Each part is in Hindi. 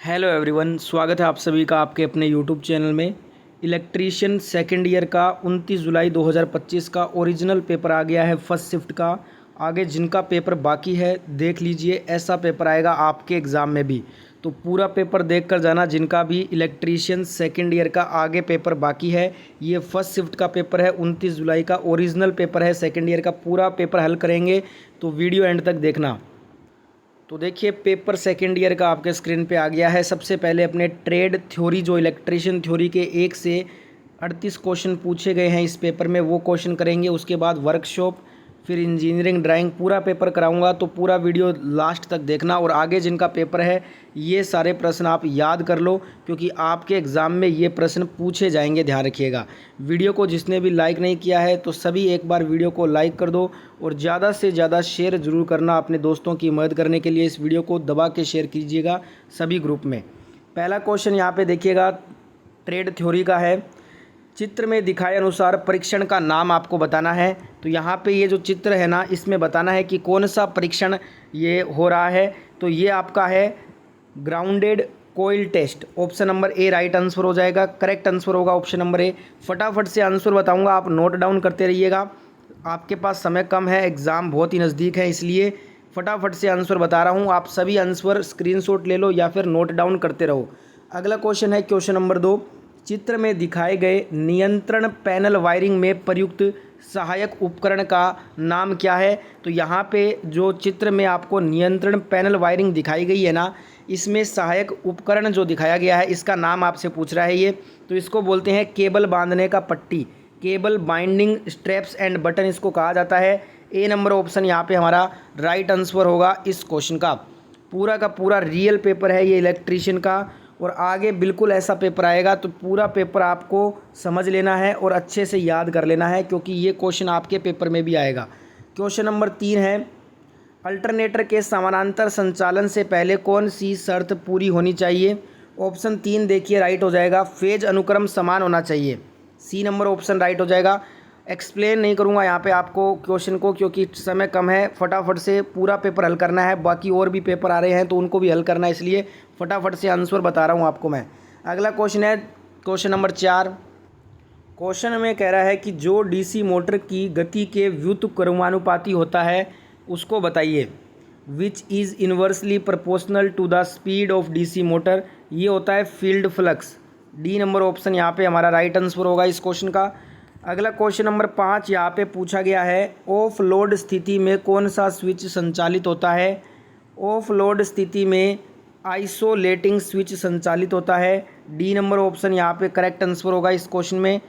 हेलो एवरीवन, स्वागत है आप सभी का आपके अपने यूट्यूब चैनल में। इलेक्ट्रीशियन सेकंड ईयर का 29 जुलाई 2025 का ओरिजिनल पेपर आ गया है फर्स्ट शिफ्ट का। आगे जिनका पेपर बाकी है देख लीजिए, ऐसा पेपर आएगा आपके एग्ज़ाम में भी, तो पूरा पेपर देख कर जाना। जिनका भी इलेक्ट्रीशियन सेकंड ईयर का आगे पेपर बाकी है, ये फर्स्ट शिफ्ट का पेपर है, 29 जुलाई का ओरिजिनल पेपर है सेकेंड ईयर का। पूरा पेपर हल करेंगे, तो वीडियो एंड तक देखना। तो देखिए, पेपर सेकेंड ईयर का आपके स्क्रीन पे आ गया है। सबसे पहले अपने ट्रेड थ्योरी, जो इलेक्ट्रीशियन थ्योरी के 1 से 38 क्वेश्चन पूछे गए हैं इस पेपर में, वो क्वेश्चन करेंगे। उसके बाद वर्कशॉप, फिर इंजीनियरिंग ड्राइंग, पूरा पेपर कराऊंगा। तो पूरा वीडियो लास्ट तक देखना। और आगे जिनका पेपर है, ये सारे प्रश्न आप याद कर लो, क्योंकि आपके एग्ज़ाम में ये प्रश्न पूछे जाएंगे, ध्यान रखिएगा। वीडियो को जिसने भी लाइक नहीं किया है तो सभी एक बार वीडियो को लाइक कर दो, और ज़्यादा से ज़्यादा शेयर ज़रूर करना। अपने दोस्तों की मदद करने के लिए इस वीडियो को दबा के शेयर कीजिएगा सभी ग्रुप में। पहला क्वेश्चन यहाँ पे देखिएगा, ट्रेड थ्योरी का है। चित्र में दिखाए अनुसार परीक्षण का नाम आपको बताना है। तो यहाँ पे ये जो चित्र है ना, इसमें बताना है कि कौन सा परीक्षण ये हो रहा है। तो ये आपका है grounded coil test. Option number A right answer हो जाएगा, करेक्ट आंसर होगा ऑप्शन नंबर ए। फटाफट से आंसर बताऊंगा, आप नोट डाउन करते रहिएगा। आपके पास समय कम है, एग्ज़ाम बहुत ही नज़दीक है, इसलिए फटाफट से आंसर बता रहा हूँ। आप सभी आंसर स्क्रीनशॉट ले लो या फिर नोट डाउन करते रहो। अगला क्वेश्चन है क्वेश्चन नंबर 2। चित्र में दिखाए गए नियंत्रण पैनल वायरिंग में प्रयुक्त सहायक उपकरण का नाम क्या है। तो यहाँ पे जो चित्र में आपको नियंत्रण पैनल वायरिंग दिखाई गई है ना, इसमें सहायक उपकरण जो दिखाया गया है, इसका नाम आपसे पूछ रहा है ये। तो इसको बोलते हैं केबल बांधने का पट्टी, cable binding straps and button इसको कहा जाता है। ए नंबर ऑप्शन यहाँ पे हमारा राइट आंसर होगा इस क्वेश्चन का। पूरा का पूरा रियल पेपर है ये इलेक्ट्रीशियन का, और आगे बिल्कुल ऐसा पेपर आएगा। तो पूरा पेपर आपको समझ लेना है और अच्छे से याद कर लेना है, क्योंकि ये क्वेश्चन आपके पेपर में भी आएगा। क्वेश्चन नंबर 3 है, अल्टरनेटर के समानांतर संचालन से पहले कौन सी शर्त पूरी होनी चाहिए। ऑप्शन 3 देखिए राइट हो जाएगा, फेज अनुक्रम समान होना चाहिए। सी नंबर ऑप्शन राइट हो जाएगा। एक्सप्लेन नहीं करूंगा यहाँ पे आपको क्वेश्चन को, क्योंकि समय कम है। फटाफट से पूरा पेपर हल करना है, बाकी और भी पेपर आ रहे हैं तो उनको भी हल करना है, इसलिए फटाफट से आंसर बता रहा हूँ आपको मैं। अगला क्वेश्चन है क्वेश्चन नंबर 4। क्वेश्चन में कह रहा है कि जो डीसी मोटर की गति के व्युत्क्रमानुपाती होता है उसको बताइए। Which is inversely proportional to the speed of DC motor. ये होता है field flux. D number option यहाँ पे हमारा राइट आंसर होगा इस क्वेश्चन का। अगला क्वेश्चन नंबर 5 यहाँ पे पूछा गया है, ऑफ लोड स्थिति में कौन सा स्विच संचालित होता है। ऑफ लोड स्थिति में आइसोलेटिंग स्विच संचालित होता है। डी नंबर ऑप्शन यहाँ पे करेक्ट आंसर होगा इस क्वेश्चन में।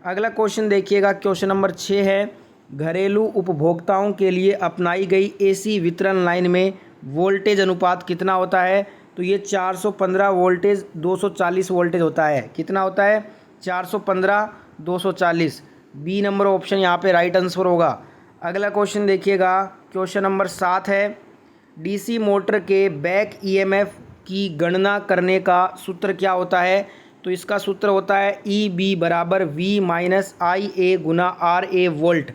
अगला क्वेश्चन देखिएगा, क्वेश्चन नंबर 6 है, घरेलू उपभोक्ताओं के लिए अपनाई गई एसी वितरण लाइन में वोल्टेज अनुपात कितना होता है। तो ये 415 वोल्टेज 240 वोल्टेज होता है। कितना होता है? 415 240। बी नंबर ऑप्शन यहाँ पे राइट आंसर होगा। अगला क्वेश्चन देखिएगा, क्वेश्चन नंबर 7 है, डीसी मोटर के बैक ईएमएफ की गणना करने का सूत्र क्या होता है। तो इसका सूत्र होता है ई बी बराबर वी माइनस आई ए गुना R A volt.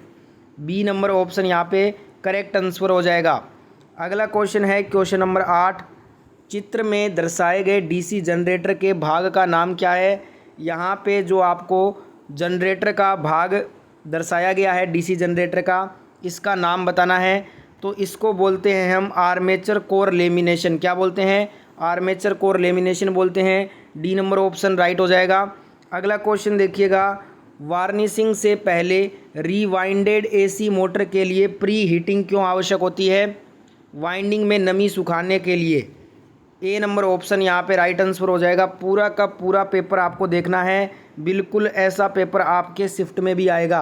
B number option यहाँ पे करेक्ट आंसर हो जाएगा। अगला क्वेश्चन है क्वेश्चन नंबर 8, चित्र में दर्शाए गए डीसी जनरेटर के भाग का नाम क्या है। यहाँ पे जो आपको जनरेटर का भाग दर्शाया गया है डीसी जनरेटर का, इसका नाम बताना है। तो इसको बोलते हैं हम आर्मेचर कोर लेमिनेशन। क्या बोलते हैं? आर्मेचर कोर लेमिनेशन बोलते हैं। डी नंबर ऑप्शन राइट हो जाएगा। अगला क्वेश्चन देखिएगा, वार्निशिंग से पहले रीवाइंडेड एसी मोटर के लिए प्री हीटिंग क्यों आवश्यक होती है। वाइंडिंग में नमी सुखाने के लिए। ए नंबर ऑप्शन यहाँ पे राइट आंसर हो जाएगा। पूरा का पूरा पेपर आपको देखना है, बिल्कुल ऐसा पेपर आपके शिफ्ट में भी आएगा।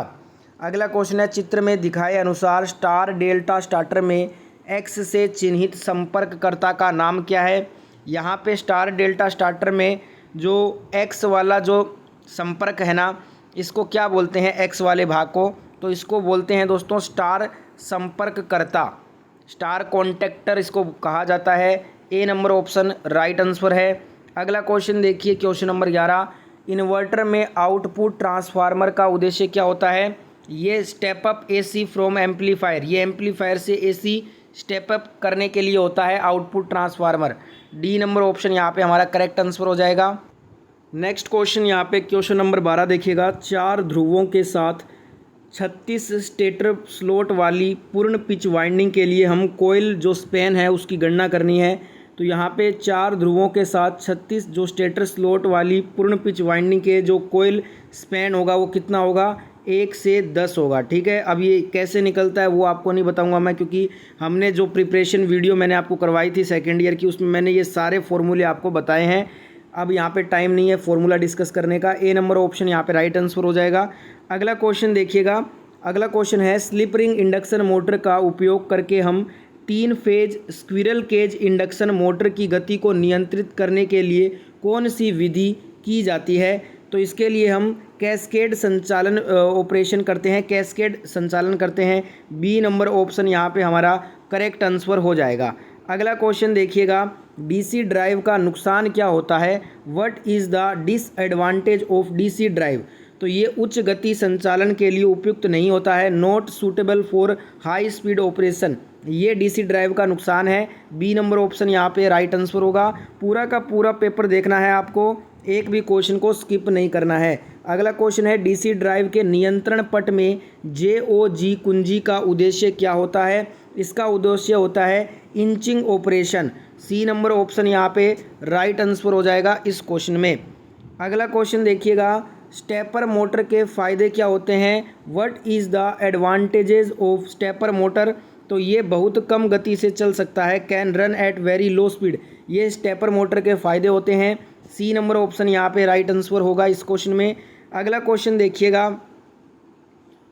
अगला क्वेश्चन है, चित्र में दिखाए अनुसार स्टार डेल्टा स्टार्टर में एक्स से चिन्हित संपर्ककर्ता का नाम क्या है। यहाँ पे स्टार डेल्टा स्टार्टर में जो एक्स वाला जो संपर्क है ना, इसको क्या बोलते हैं? एक्स वाले भाग को, तो इसको बोलते हैं दोस्तों स्टार संपर्ककर्ता, स्टार कॉन्टेक्टर इसको कहा जाता है। ए नंबर ऑप्शन राइट आंसर है। अगला क्वेश्चन देखिए, क्वेश्चन नंबर 11, इन्वर्टर में आउटपुट ट्रांसफार्मर का उद्देश्य क्या होता है। ये step up AC from amplifier, ये एम्पलीफायर से एसी स्टेप अप करने के लिए होता है output transformer. D number option यहाँ पे हमारा करेक्ट आंसर हो जाएगा। नेक्स्ट क्वेश्चन यहाँ पे क्वेश्चन नंबर 12 देखिएगा। 4 ध्रुवों के साथ 36 स्टेटर स्लॉट वाली पूर्ण पिच वाइंडिंग के लिए हम कोयल जो स्पैन है उसकी गणना करनी है। तो यहाँ पे 4 ध्रुवों के साथ 36 जो स्टेटर स्लॉट वाली पूर्ण पिच वाइंडिंग के जो कोयल स्पैन होगा वो कितना होगा, 1 से 10 होगा। ठीक है, अब ये कैसे निकलता है वो आपको नहीं बताऊंगा मैं, क्योंकि हमने जो प्रिपरेशन वीडियो मैंने आपको करवाई थी सेकेंड ईयर की उसमें मैंने ये सारे फॉर्मूले आपको बताए हैं। अब यहाँ पे टाइम नहीं है फॉर्मूला डिस्कस करने का। ए नंबर ऑप्शन यहाँ पे राइट आंसर हो जाएगा। अगला क्वेश्चन देखिएगा। अगला क्वेश्चन है स्लिप रिंग इंडक्शन मोटर का उपयोग करके हम 3 phase squirrel cage induction motor की गति को नियंत्रित करने के लिए कौन सी विधि की जाती है। तो इसके लिए हम कैस्केड संचालन ऑपरेशन करते हैं, कैस्केड संचालन करते हैं। बी नंबर ऑप्शन यहाँ पे हमारा करेक्ट आंसर हो जाएगा। अगला क्वेश्चन देखिएगा। डीसी ड्राइव का नुकसान क्या होता है, what is the disadvantage of DC drive. तो ये उच्च गति संचालन के लिए उपयुक्त नहीं होता है, not suitable for high speed operation. ये डीसी ड्राइव का नुकसान है। बी नंबर ऑप्शन यहाँ पे राइट आंसर होगा। पूरा का पूरा पेपर देखना है आपको, एक भी क्वेश्चन को स्किप नहीं करना है। अगला क्वेश्चन है डीसी ड्राइव के नियंत्रण पट में JOG कुंजी का उद्देश्य क्या होता है। इसका उद्देश्य होता है inching operation. C number option यहाँ पे राइट आंसर हो जाएगा इस क्वेश्चन में। अगला क्वेश्चन देखिएगा। स्टेपर मोटर के फ़ायदे क्या होते हैं, what is the advantages of stepper motor. तो ये बहुत कम गति से चल सकता है, can run at very low speed. ये स्टेपर मोटर के फ़ायदे होते हैं। सी नंबर ऑप्शन यहाँ पे राइट आंसर होगा इस क्वेश्चन में। अगला क्वेश्चन देखिएगा।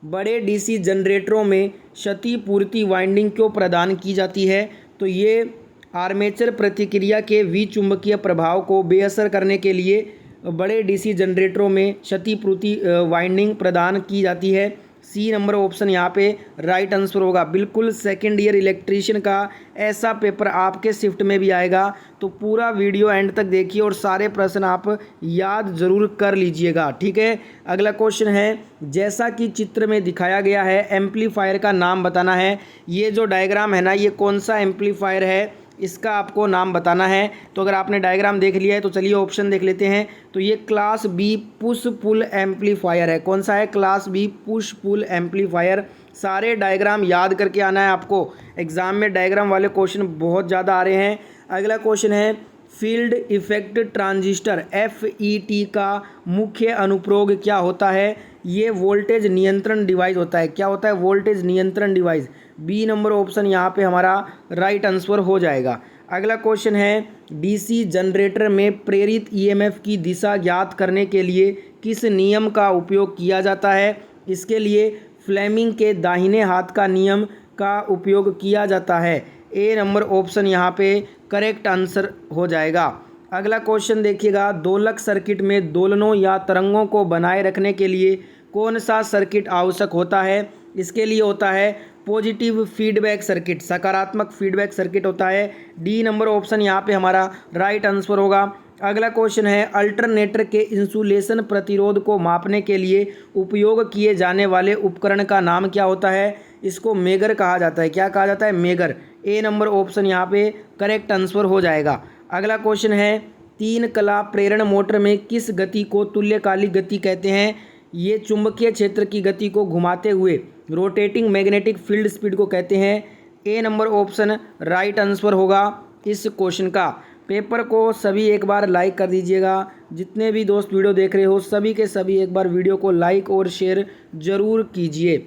बड़े डीसी जनरेटरों में क्षतिपूर्ति वाइंडिंग क्यों प्रदान की जाती है। तो ये आर्मेचर प्रतिक्रिया के विचुंबकीय प्रभाव को बेअसर करने के लिए बड़े डीसी जनरेटरों में क्षतिपूर्ति वाइंडिंग प्रदान की जाती है। सी नंबर ऑप्शन यहाँ पे राइट आंसर होगा। बिल्कुल सेकेंड ईयर इलेक्ट्रीशियन का ऐसा पेपर आपके शिफ्ट में भी आएगा, तो पूरा वीडियो एंड तक देखिए और सारे प्रश्न आप याद ज़रूर कर लीजिएगा। ठीक है, अगला क्वेश्चन है जैसा कि चित्र में दिखाया गया है एम्पलीफायर का नाम बताना है। ये जो डायग्राम है ना, ये कौन सा एम्पलीफायर है इसका आपको नाम बताना है। तो अगर आपने डायग्राम देख लिया है तो चलिए ऑप्शन देख लेते हैं। तो ये class B push pull amplifier है। कौन सा है, class B push pull amplifier. सारे डायग्राम याद करके आना है आपको, एग्जाम में डायग्राम वाले क्वेश्चन बहुत ज़्यादा आ रहे हैं। अगला क्वेश्चन है फील्ड इफेक्ट ट्रांजिस्टर FET का मुख्य अनुप्रयोग क्या होता है। ये वोल्टेज नियंत्रण डिवाइस होता है। क्या होता है, वोल्टेज नियंत्रण डिवाइस। बी नंबर ऑप्शन यहाँ पे हमारा राइट आंसर हो जाएगा। अगला क्वेश्चन है डीसी जनरेटर में प्रेरित EMF की दिशा ज्ञात करने के लिए किस नियम का उपयोग किया जाता है। इसके लिए फ्लेमिंग के दाहिने हाथ का नियम का उपयोग किया जाता है। ए नंबर ऑप्शन यहाँ पे करेक्ट आंसर हो जाएगा। अगला क्वेश्चन देखिएगा। दोलक सर्किट में दोलनों या तरंगों को बनाए रखने के लिए कौन सा सर्किट आवश्यक होता है। इसके लिए होता है पॉजिटिव फीडबैक सर्किट, सकारात्मक फीडबैक सर्किट होता है। डी नंबर ऑप्शन यहाँ पे हमारा राइट आंसर होगा। अगला क्वेश्चन है अल्टरनेटर के इंसुलेशन प्रतिरोध को मापने के लिए उपयोग किए जाने वाले उपकरण का नाम क्या होता है। इसको मेगर कहा जाता है। क्या कहा जाता है, मेगर। ए नंबर ऑप्शन यहाँ पे करेक्ट आंसर हो जाएगा। अगला क्वेश्चन है 3 कला प्रेरण मोटर में किस गति को तुल्यकालिक गति कहते हैं। ये चुंबकीय क्षेत्र की गति को घुमाते हुए रोटेटिंग मैग्नेटिक फील्ड स्पीड को कहते हैं। ए नंबर ऑप्शन राइट आंसर होगा इस क्वेश्चन का। पेपर को सभी एक बार लाइक कर दीजिएगा। जितने भी दोस्त वीडियो देख रहे हो सभी के सभी एक बार वीडियो को लाइक और शेयर ज़रूर कीजिए।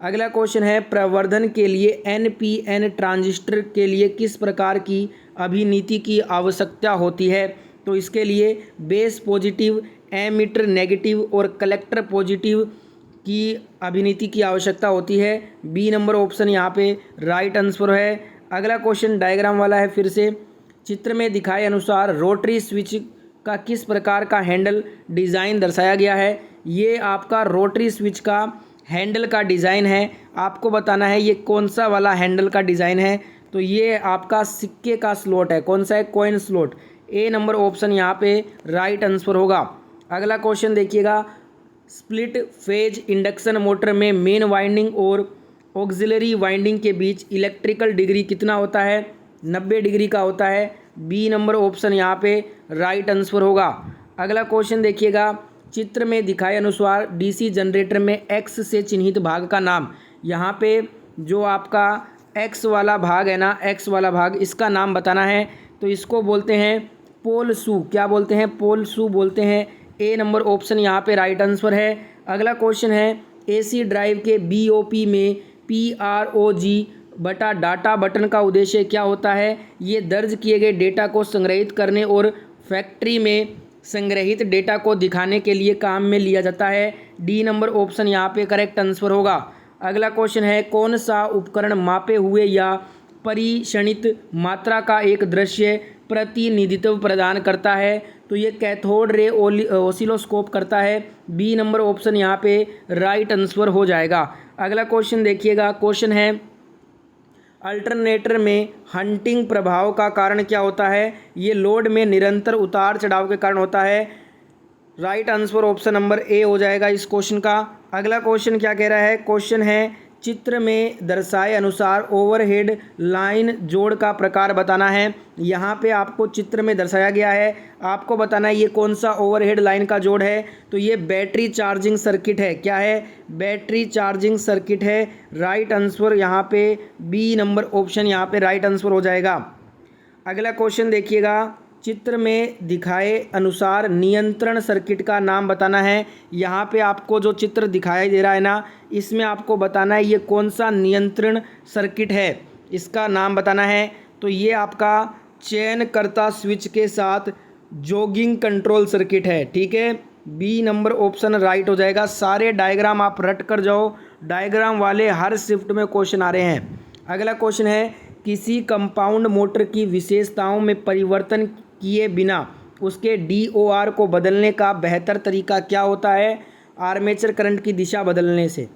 अगला क्वेश्चन है प्रवर्धन के लिए NPN ट्रांजिस्टर के लिए किस प्रकार की अभिनीति की आवश्यकता होती है। तो इसके लिए बेस पॉजिटिव, एमिटर नेगेटिव और कलेक्टर पॉजिटिव की अभिनीति की आवश्यकता होती है। बी नंबर ऑप्शन यहाँ पे राइट आंसर है। अगला क्वेश्चन डायग्राम वाला है। फिर से चित्र में दिखाए अनुसार रोटरी स्विच का किस प्रकार का हैंडल डिज़ाइन दर्शाया गया है। ये आपका रोटरी स्विच का हैंडल का डिज़ाइन है। आपको बताना है ये कौन सा वाला हैंडल का डिज़ाइन है। तो ये आपका सिक्के का स्लॉट है। कौन सा है, कॉइन स्लॉट। ए नंबर ऑप्शन यहाँ पे राइट आंसर होगा। अगला क्वेश्चन देखिएगा। स्प्लिट फेज इंडक्शन मोटर में मेन वाइंडिंग और ऑक्सिलरी वाइंडिंग के बीच इलेक्ट्रिकल डिग्री कितना होता है। 90 डिग्री का होता है। बी नंबर ऑप्शन यहाँ पे राइट आंसर होगा। अगला क्वेश्चन देखिएगा, चित्र में दिखाए अनुसार डीसी जनरेटर में एक्स से चिन्हित भाग का नाम। यहाँ पे जो आपका एक्स वाला भाग है ना, एक्स वाला भाग, इसका नाम बताना है। तो इसको बोलते हैं पोल शू। क्या बोलते हैं? पोल शू बोलते हैं। ए नंबर ऑप्शन यहाँ पे राइट आंसर है। अगला क्वेश्चन है, एसी ड्राइव के बीओपी में PROG बटा डाटा बटन का उद्देश्य क्या होता है? ये दर्ज किए गए डेटा को संग्रहित करने और फैक्ट्री में संग्रहित डेटा को दिखाने के लिए काम में लिया जाता है। डी नंबर ऑप्शन यहाँ पे करेक्ट आंसर होगा। अगला क्वेश्चन है, कौन सा उपकरण मापे हुए या परिक्षणित मात्रा का एक दृश्य प्रतिनिधित्व प्रदान करता है? तो ये कैथोड रे ऑसिलोस्कोप करता है। बी नंबर ऑप्शन यहाँ पे राइट आंसर हो जाएगा। अगला क्वेश्चन देखिएगा, क्वेश्चन है, अल्टरनेटर में हंटिंग प्रभाव का कारण क्या होता है? ये लोड में निरंतर उतार चढ़ाव के कारण होता है। राइट आंसर ऑप्शन नंबर ए हो जाएगा इस क्वेश्चन का। अगला क्वेश्चन क्या कह रहा है? क्वेश्चन है, चित्र में दर्शाए अनुसार ओवरहेड लाइन जोड़ का प्रकार बताना है। यहाँ पे आपको चित्र में दर्शाया गया है, आपको बताना है ये कौन सा ओवरहेड लाइन का जोड़ है। तो ये बैटरी चार्जिंग सर्किट है। क्या है? बैटरी चार्जिंग सर्किट है। राइट आंसर यहाँ पे बी नंबर ऑप्शन यहाँ पे राइट आंसर हो जाएगा। अगला क्वेश्चन देखिएगा, चित्र में दिखाए अनुसार नियंत्रण सर्किट का नाम बताना है। यहाँ पे आपको जो चित्र दिखाई दे रहा है ना, इसमें आपको बताना है ये कौन सा नियंत्रण सर्किट है, इसका नाम बताना है। तो ये आपका चयनकर्ता स्विच के साथ जॉगिंग कंट्रोल सर्किट है। ठीक है, बी नंबर ऑप्शन राइट हो जाएगा। सारे डायग्राम आप रट कर जाओ, डायग्राम वाले हर शिफ्ट में क्वेश्चन आ रहे हैं। अगला क्वेश्चन है, किसी कंपाउंड मोटर की विशेषताओं में परिवर्तन किए बिना उसके DOR को बदलने का बेहतर तरीका क्या होता है? आर्मेचर करंट की दिशा बदलने से।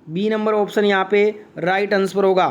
बी नंबर ऑप्शन यहाँ पे राइट आंसर होगा।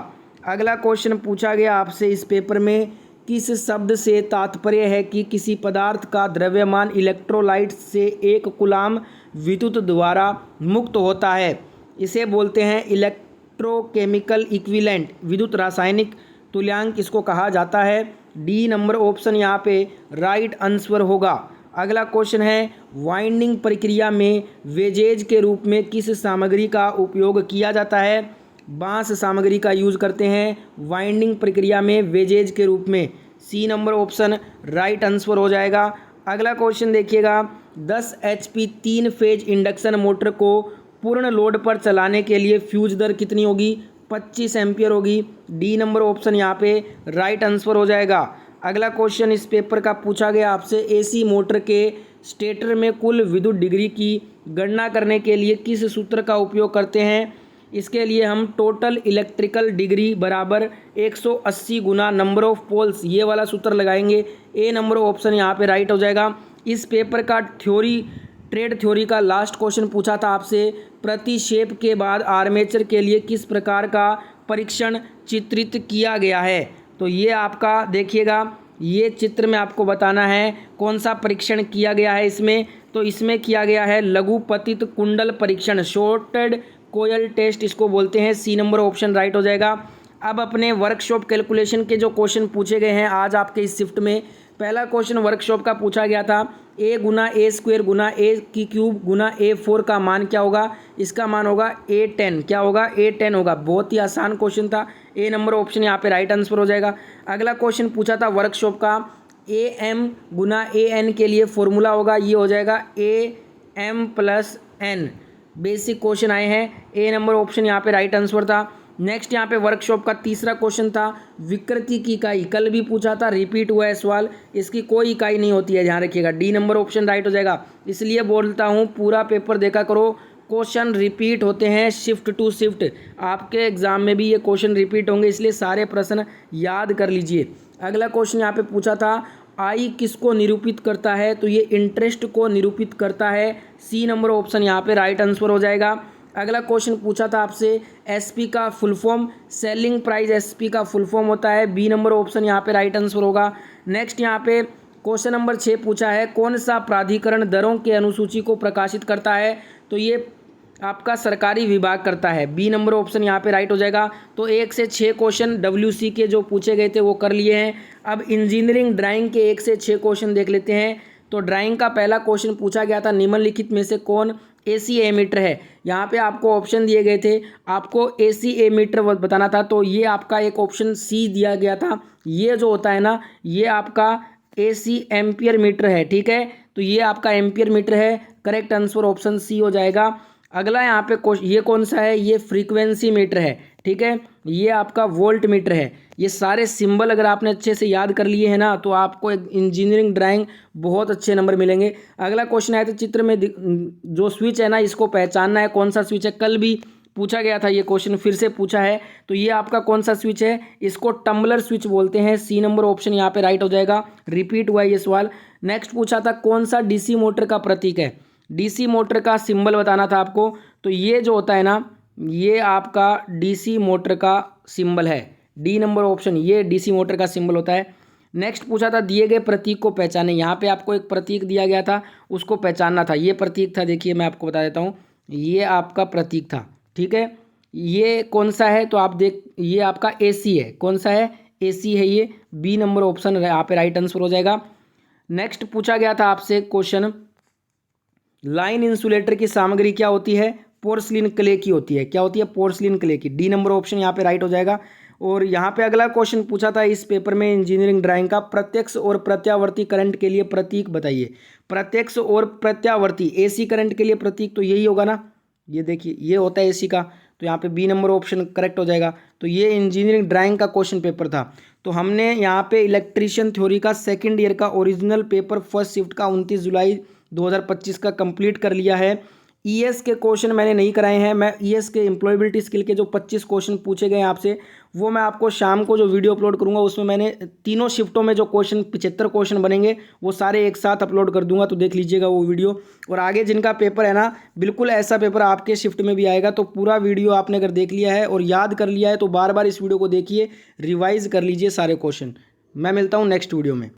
अगला क्वेश्चन पूछा गया आपसे इस पेपर में, किस शब्द से तात्पर्य है कि किसी पदार्थ का द्रव्यमान इलेक्ट्रोलाइट से 1 कूलाम विद्युत द्वारा मुक्त होता है? इसे बोलते हैं इलेक्ट्रोकेमिकल इक्विवेलेंट, विद्युत रासायनिक तुल्यांक इसको कहा जाता है। डी नंबर ऑप्शन यहाँ पे राइट आंसर होगा। अगला क्वेश्चन है, वाइंडिंग प्रक्रिया में वेजेज के रूप में किस सामग्री का उपयोग किया जाता है? बांस सामग्री का यूज करते हैं वाइंडिंग प्रक्रिया में वेजेज के रूप में। C number option right answer हो जाएगा। अगला क्वेश्चन देखिएगा, 10 HP 3 फेज इंडक्शन मोटर को पूर्ण लोड पर चलाने के लिए फ्यूज दर कितनी होगी? 25 एम्पियर होगी। डी नंबर ऑप्शन यहाँ पे राइट आंसर हो जाएगा। अगला क्वेश्चन इस पेपर का पूछा गया आपसे, एसी मोटर के स्टेटर में कुल विद्युत डिग्री की गणना करने के लिए किस सूत्र का उपयोग करते हैं? इसके लिए हम टोटल इलेक्ट्रिकल डिग्री बराबर 180 गुना नंबर ऑफ पोल्स, ये वाला सूत्र लगाएंगे। ए नंबर ऑप्शन यहाँ पे राइट हो जाएगा। इस पेपर का ट्रेड थ्योरी का लास्ट क्वेश्चन पूछा था आपसे, प्रतिक्षेप के बाद आर्मेचर के लिए किस प्रकार का परीक्षण चित्रित किया गया है? तो ये आपका देखिएगा, ये चित्र में आपको बताना है कौन सा परीक्षण किया गया है इसमें। तो इसमें किया गया है लघुपतित कुंडल परीक्षण, शॉर्टेड कोयल टेस्ट इसको बोलते हैं। सी नंबर ऑप्शन राइट हो जाएगा। अब अपने वर्कशॉप कैलकुलेशन के जो क्वेश्चन पूछे गए हैं आज आपके इस शिफ्ट में, पहला क्वेश्चन वर्कशॉप का पूछा गया था, a गुना ए स्क्वायर गुना ए की क्यूब गुना A4 का मान क्या होगा? इसका मान होगा A10। क्या होगा? A10 होगा। बहुत ही आसान क्वेश्चन था। ए नंबर ऑप्शन यहाँ पे राइट आंसर हो जाएगा। अगला क्वेश्चन पूछा था वर्कशॉप का, AM गुना AN के लिए फॉर्मूला होगा, ये हो जाएगा AM + N। बेसिक क्वेश्चन आए हैं। ए नंबर ऑप्शन यहाँ पे राइट आंसर था। नेक्स्ट यहाँ पे वर्कशॉप का तीसरा क्वेश्चन था, विकृति की इकाई, कल भी पूछा था, रिपीट हुआ है सवाल, इसकी कोई इकाई नहीं होती है, ध्यान रखिएगा। डी नंबर ऑप्शन राइट हो जाएगा। इसलिए बोलता हूँ पूरा पेपर देखा करो, क्वेश्चन रिपीट होते हैं शिफ्ट टू शिफ्ट। आपके एग्जाम में भी ये क्वेश्चन रिपीट होंगे, इसलिए सारे प्रश्न याद कर लीजिए। अगला क्वेश्चन यहाँ पे पूछा था, आई किसको निरूपित करता है? तो ये इंटरेस्ट को निरूपित करता है। सी नंबर ऑप्शन यहाँ पे राइट आंसर हो जाएगा। अगला क्वेश्चन पूछा था आपसे, एसपी का full form, selling price SP का फुल फॉर्म होता है। बी नंबर ऑप्शन यहाँ पे राइट आंसर होगा। नेक्स्ट यहाँ पे क्वेश्चन नंबर 6 पूछा है, कौन सा प्राधिकरण दरों के अनुसूची को प्रकाशित करता है? तो ये आपका सरकारी विभाग करता है। बी नंबर ऑप्शन यहाँ पे राइट हो जाएगा। तो 1 से 6 क्वेश्चन WC के जो पूछे गए थे वो कर लिए हैं। अब इंजीनियरिंग ड्राइंग के 1 से 6 क्वेश्चन देख लेते हैं। तो ड्राइंग का पहला क्वेश्चन पूछा गया था, निम्नलिखित में से कौन AC एमीटर है। यहाँ पे आपको ऑप्शन दिए गए थे, आपको AC एमीटर बताना था। तो ये आपका एक ऑप्शन C दिया गया था। ये जो होता है ना, ये आपका AC एम्पियर मीटर है, ठीक है। तो ये आपका एम्पियर मीटर है। करेक्ट आंसर ऑप्शन C हो जाएगा। अगला यहाँ पे ये कौन सा है, ये फ्रीक्वेंसी मीटर है, ठीक है। ये आपका वोल्ट मीटर है। ये सारे सिंबल अगर आपने अच्छे से याद कर लिए हैं ना, तो आपको एक इंजीनियरिंग ड्राइंग बहुत अच्छे नंबर मिलेंगे। अगला क्वेश्चन है, तो चित्र में जो स्विच है ना, इसको पहचानना है कौन सा स्विच है। कल भी पूछा गया था ये क्वेश्चन, फिर से पूछा है। तो ये आपका कौन सा स्विच है, इसको टम्बलर स्विच बोलते हैं। C नंबर ऑप्शन यहाँ पे राइट हो जाएगा। रिपीट हुआ ये सवाल। नेक्स्ट पूछा था, कौन सा DC मोटर का प्रतीक है। DC मोटर का सिंबल बताना था आपको। तो ये जो होता है ना, ये आपका DC मोटर का सिंबल है। D नंबर ऑप्शन, ये DC मोटर का सिंबल होता है। नेक्स्ट पूछा था, दिए गए प्रतीक को पहचाने। यहाँ पे आपको एक प्रतीक दिया गया था, उसको पहचानना था। ये प्रतीक था, देखिए मैं आपको बता देता हूँ, ये आपका प्रतीक था, ठीक है। ये कौन सा है, तो आप देख, ये आपका AC है। कौन सा है, AC है ये। B नंबर ऑप्शन यहाँ पे राइट आंसर हो जाएगा। नेक्स्ट पूछा गया था आपसे क्वेश्चन, लाइन इंसुलेटर की सामग्री क्या होती है। पोर्सलिन क्ले की होती है। क्या होती है, पोर्सलिन क्ले की। D नंबर ऑप्शन यहाँ पे राइट हो जाएगा। और यहाँ पे अगला क्वेश्चन पूछा था इस पेपर में इंजीनियरिंग ड्राइंग का, प्रत्यक्ष और प्रत्यावर्ती करंट के लिए प्रतीक बताइए। प्रत्यक्ष और प्रत्यावर्ती AC करंट के लिए प्रतीक तो यही होगा ना, ये देखिए ये होता है AC का। तो यहाँ पे B नंबर ऑप्शन करेक्ट हो जाएगा। तो ये इंजीनियरिंग ड्राइंग का क्वेश्चन पेपर था। तो हमने यहाँ पे इलेक्ट्रीशियन थ्योरी का सेकेंड ईयर का ओरिजिनल पेपर फर्स्ट शिफ्ट का 29 जुलाई 2025 का कंप्लीट कर लिया है। ES के क्वेश्चन मैंने नहीं कराए हैं। मैं ES के एम्प्लॉयबिलिटी स्किल के जो 25 क्वेश्चन पूछे गए हैं आपसे, वो मैं आपको शाम को जो वीडियो अपलोड करूंगा, उसमें मैंने तीनों शिफ्टों में जो क्वेश्चन 75 क्वेश्चन बनेंगे, वो सारे एक साथ अपलोड कर दूंगा। तो देख लीजिएगा वो वीडियो। और आगे जिनका पेपर है ना, बिल्कुल ऐसा पेपर आपके शिफ्ट में भी आएगा। तो पूरा वीडियो आपने अगर देख लिया है और याद कर लिया है, तो बार बार इस वीडियो को देखिए, रिवाइज कर लीजिए सारे क्वेश्चन। मैं मिलता हूँ नेक्स्ट वीडियो में।